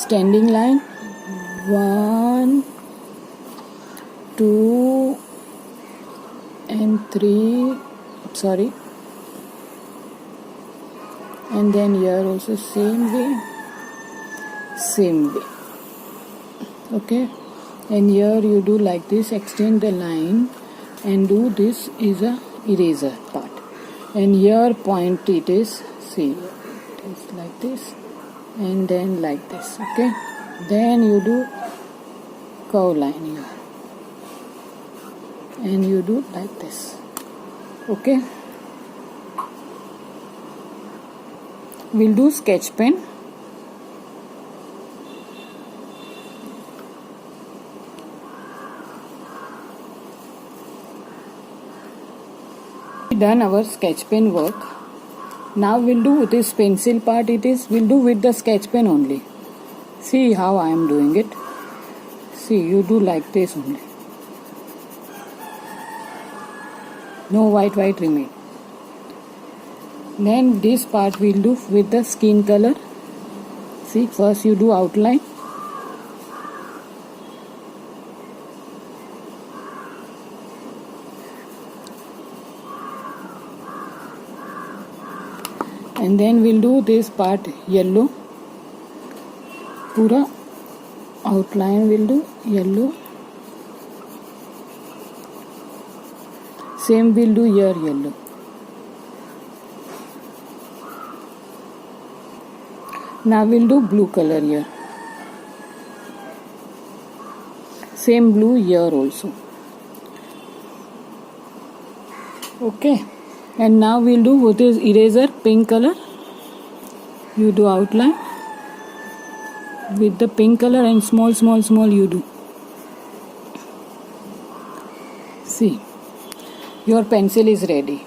standing line 1 2 and 3, sorry, and then here also same way, okay, and here you do like this, extend the line and do this is a eraser part, and here point it is, see, it is like this and then like this, okay, then you do curve line here and you do like this, okay. We'll do sketch pen. Done our sketch pen work. Now we'll do this pencil part, we'll do with the sketch pen only. See how I am doing it. See, you do like this only. No white remain. Then this part we'll do with the skin color. See, first you do outline. And then we'll do this part yellow. Pura outline we'll do yellow. Same we'll do here yellow. Now we'll do blue color here. Same blue here also. Okay. And now we'll do with this eraser pink color. You do outline with the pink color and small you do. See, your pencil is ready.